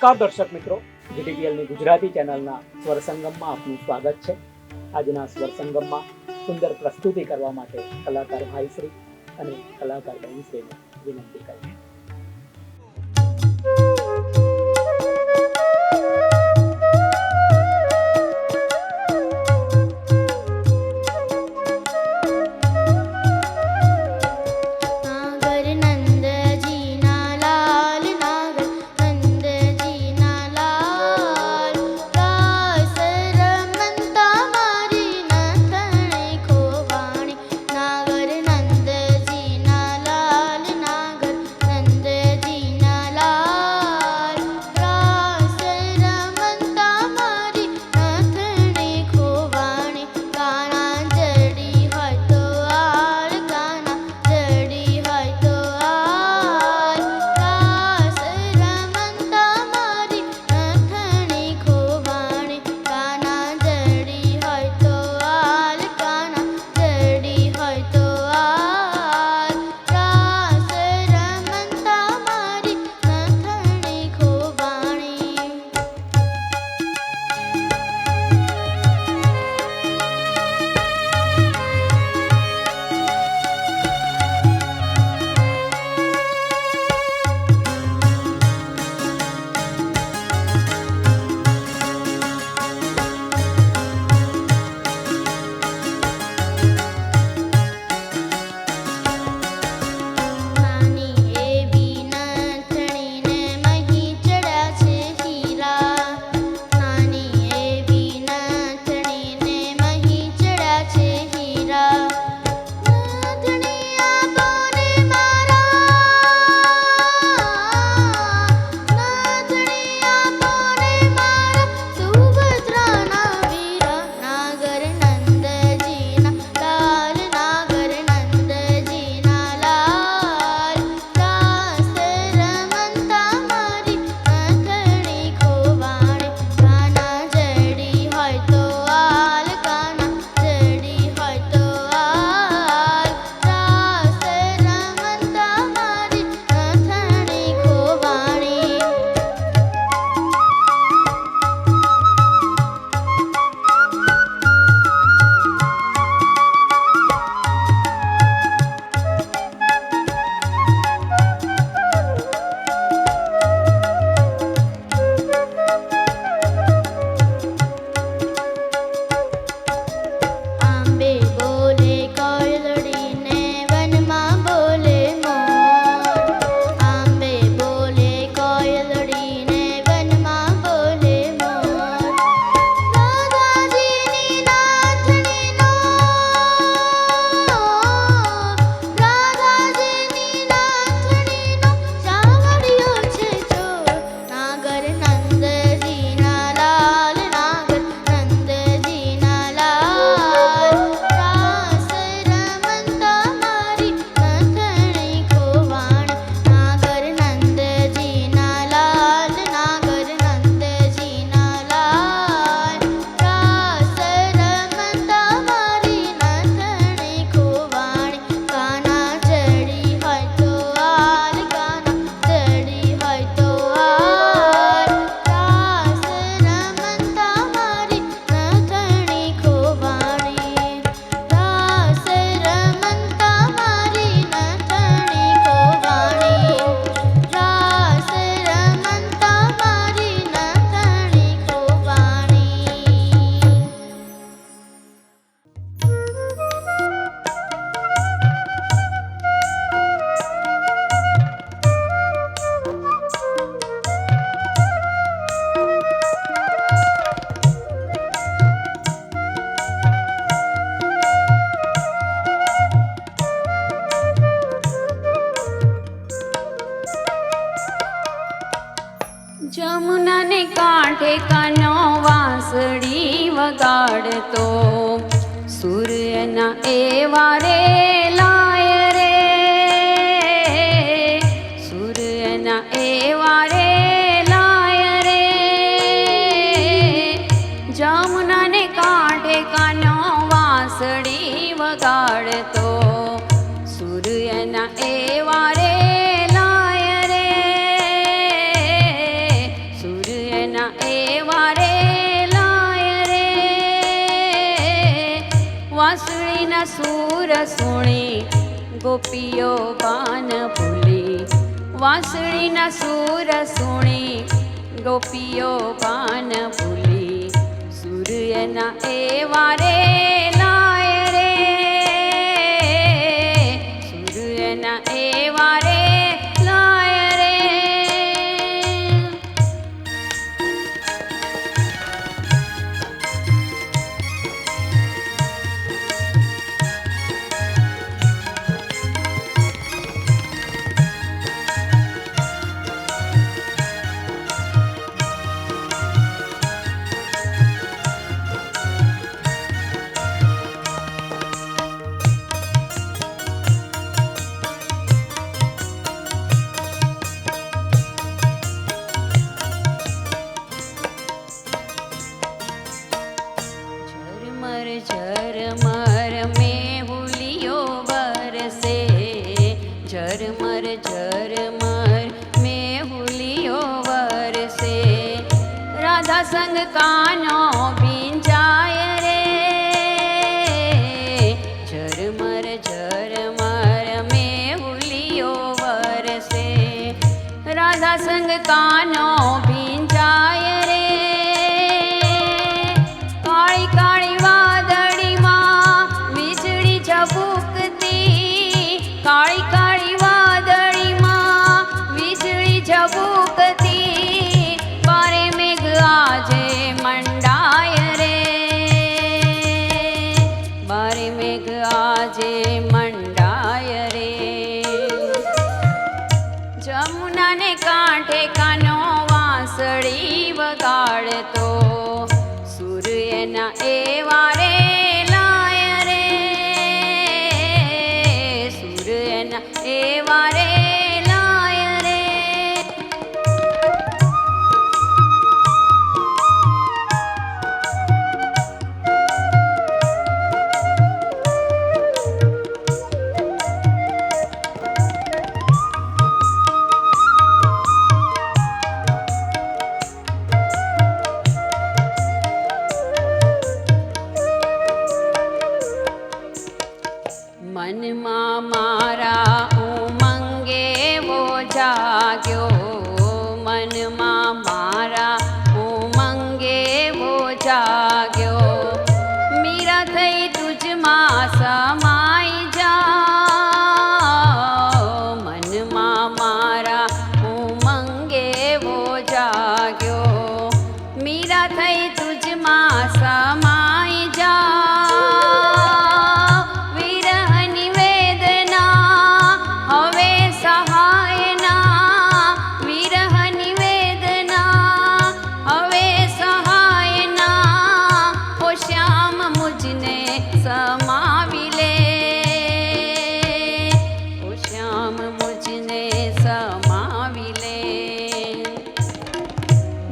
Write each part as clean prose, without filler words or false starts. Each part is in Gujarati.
નમસ્કાર દર્શક મિત્રો, જીટીપીએલની ગુજરાતી ચેનલના સ્વર સંગમમાં આપનું સ્વાગત છે. આજના સ્વર સંગમમાં સુંદર પ્રસ્તુતિ કરવા માટે કલાકાર ભાઈશ્રી અને કલાકાર બહેનશ્રીને વિનંતી કરીએ. જમુનાને કાંઠે કાનો વાંસળી વગાડતો, સૂર્યના એવા રે લાય રે, સૂર્યના એવા રે લાય રે. જમુનાને કાંઠે કાનો વાંસળી વગાડતો, સૂર્યના એવા રે લાય રે, વાંસળીના સૂર સુણી ગોપીઓ પાન ભૂલી, વાંસળીના સૂર સુણી ગોપીઓ પાન ભૂલી, સૂર્યના એવા રે લાય રે, સૂર્યના એવા રે લાય રે. ઝરમર મેહુલિયો બરસે, ઝરમર ઝરમર મેહુલિયો બરસે, રાધા સંગ કાનો ભીંજાય રે, ઝરમર ઝરમર મેહુલિયો બરસે, રાધા સંગ કાનો ભીંજાય રે. કાળી કાળી વાદળીમાં વીજળી ઝબૂકતી, કાળી કાળી વાદળીમાં વીજળી ઝબૂકતી, બારે મેઘ આજે મંડાય રે, બારે મેઘ આજે મંડાય રે. જમુનાને કાંઠે કાનો વાંસળી વગાડતો, સૂર્યના એવા રે લાય રે, સૂર્યના એવા રે લાય રે. મનમાં મારા ઉમંગે વો જાગ્યો, મનમાં મારા ઉમંગે વો જાગ્યો, મીરા થઈ તુજમાં સમાઈ જાઉં, મનમાં મારા ઉમંગે વો જાગ્યો, મીરા થઈ તુજમાં સમાઈ જાઉં. સમાવી લે, ઓ શ્યામ મુજને સમાવી લે.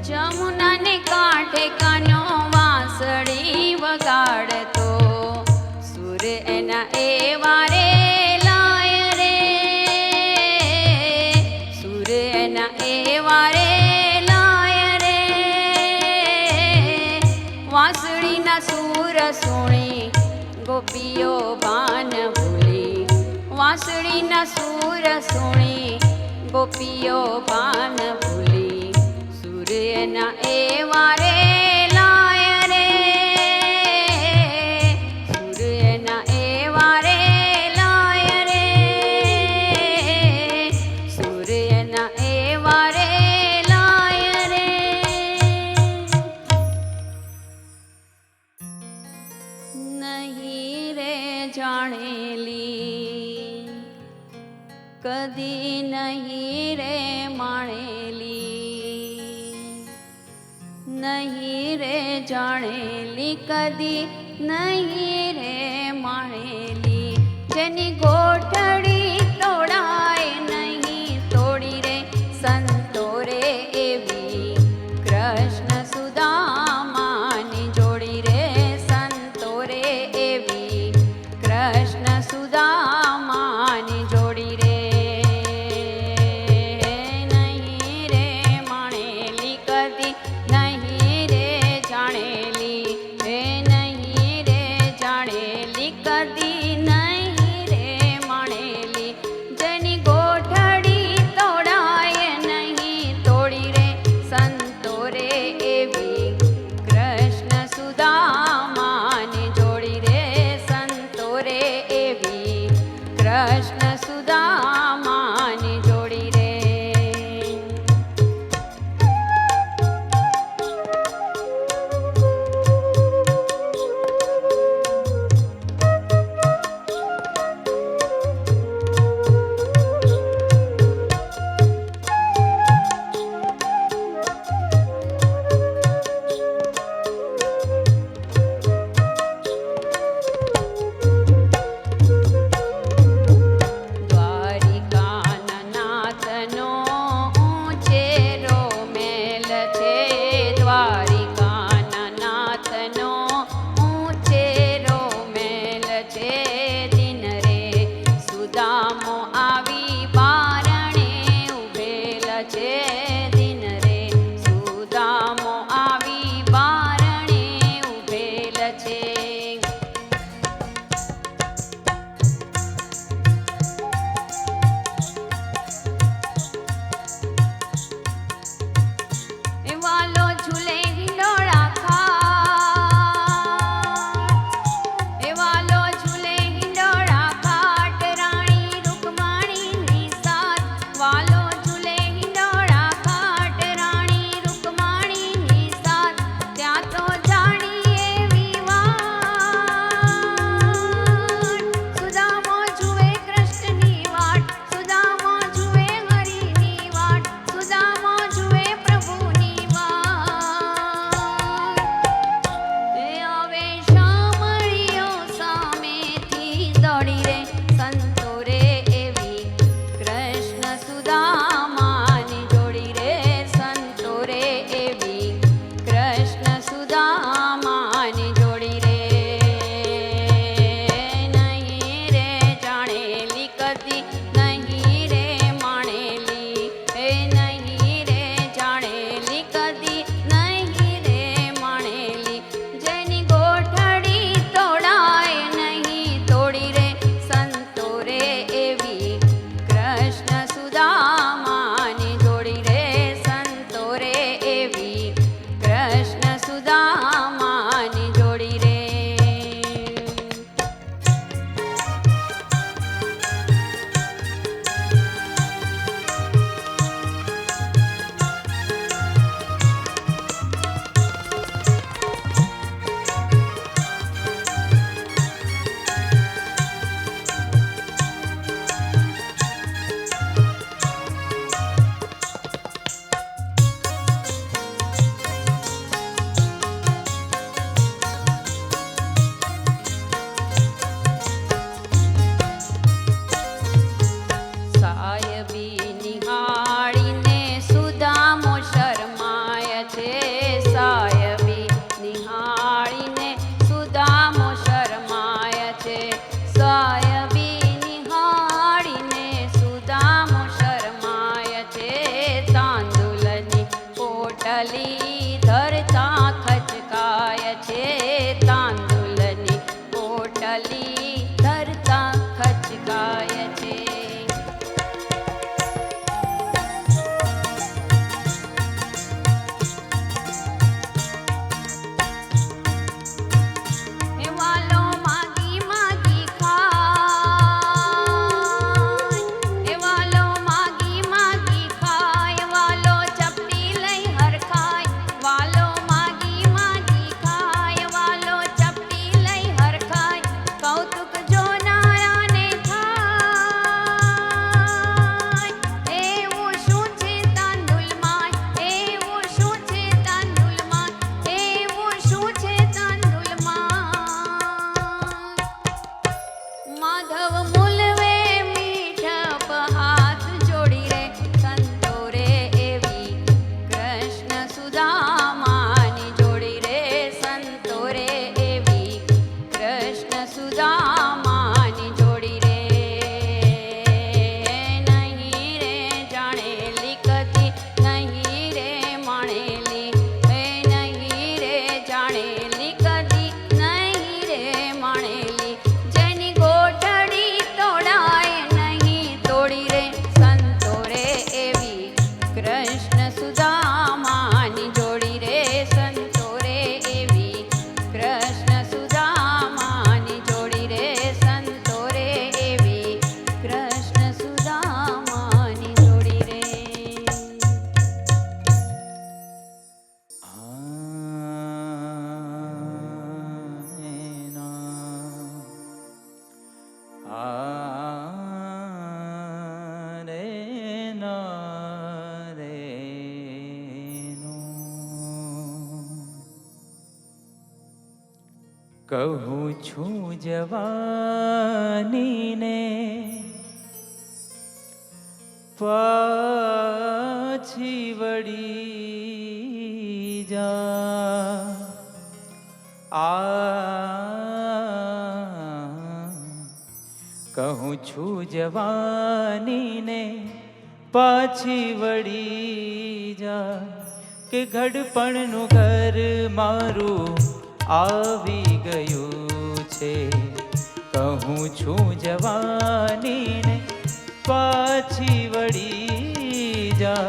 જમુનાને કાંઠે કાનો વાંસળી વગાડતો, સુર એના એવા રે લાય રે, સુર એના એવા રે લાય રે. વાંસળીના સૂર સુણી ગોપીઓ પાન ભૂલી, વાંસળીના સૂર સુણી ગોપીઓ પાન ભૂલી, સૂર્યના એવા રે લાય રે, સૂર્યના એવા રે લાય રે, સૂર્યના એવા રે લાય રે. નહીં રે જાણેલી, કદી નહીં રે માણેલી, નહીં રે જાણેલી, કદી નહીં રે માણેલી, જેની ગોઠડી તોડાય નહીં તોડી રે સંતો રે એવી, કૃષ્ણ સુદામાની જોડી રે સંતો રે એવી, કૃષ્ણ સુદામાની જોડી રે. નહીં રે માણેલી, કદી નહીં રે જાણેલી, નહીં રે જાણેલી, કદી કહું છું જવાનીને પાછી વળી જા કહું છું જવાનીને પાછી વળી જા કે ઘડપણનું ઘર મારું આવી ગયું છે. કહું છું જવાનીને પાછી વળી જા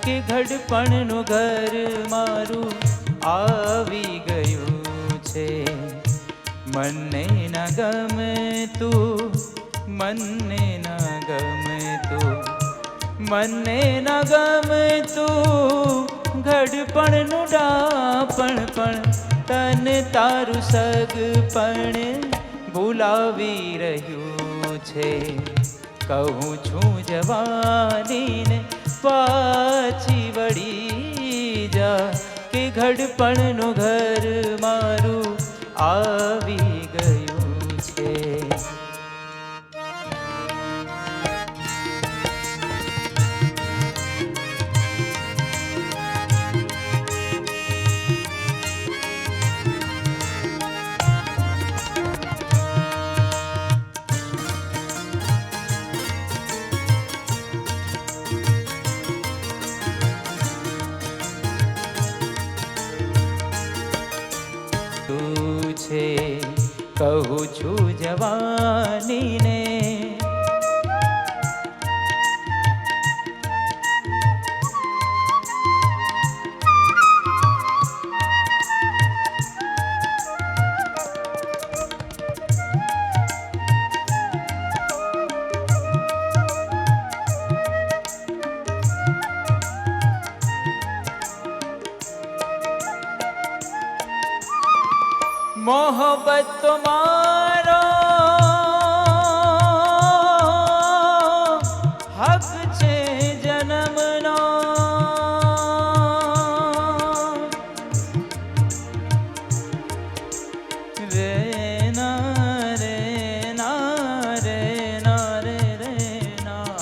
કે ઘડપણનું ઘર મારું આવી ગયું છે. મને ના ગમતું મને ના ગમતું મને ના ગમતું ઘડપણનું ડાપણ પણ તને તારું સગ પણ ભૂલાવી રહ્યું છે. કહું છું જવાનીને પાછી વળી જા કે ઘડપણનું ઘર મારું આવી ગયું છે. કહું છું જવાનીને મોહબ્બત તમારો હક છે જન્મનો. રે ના રે ના રે ના રે રે ના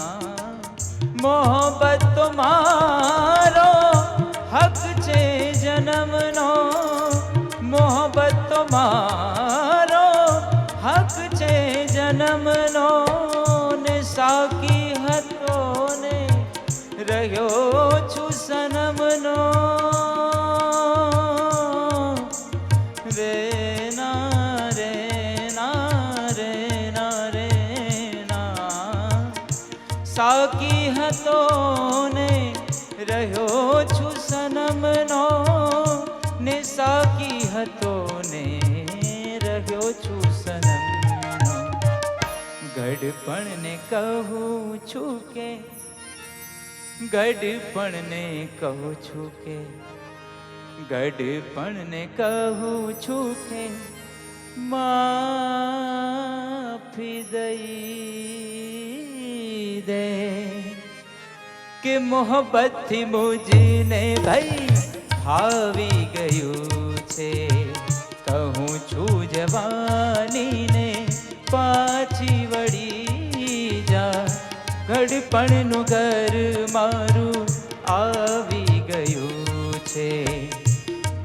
મોહબ્બત તમારો હક છે જન્મનો. મોહબ્બત તમારો હક છે જન્મનો ને સાકી હતો ને રહ્યો છું સનમનો. રે ના રે ના રે ના રે ના સાકી હતો ને રહ્યો છું સનમનો ને સાકી હતો ને રહ્યો છું સનમનો. ગડપણને કહું છું કે ગડપણને કહું છું કે ગડપણને કહું છું કે માફી દઈ દે કે મોહબ્બતથી મુજને ભાઈ આવી ગયું છે. કહું છું જવાનીને પાછી વળી જા ઘડપણનું ઘર મારું આવી ગયું છે.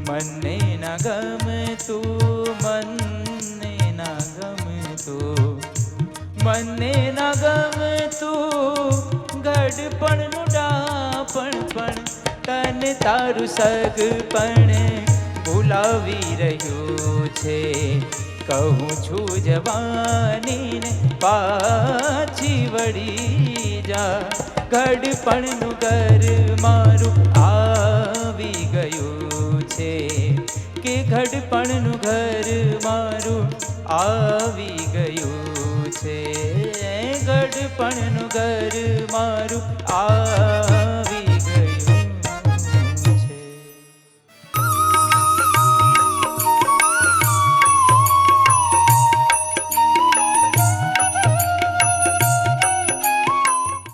મને ના ગમતું મને ના ગમતું મને ના ગમતું ઘડપણનું ડાપણ પણ તને તારું સગ પણ ભૂલાવી રહ્યું છે. કહું છું જવાનીને પાછી વળી જા ઘડપણનું ઘર મારું આવી ગયું છે. કે ઘડપણનું ઘર મારું આવી ગયું છે. ઘડપણનું ઘર મારું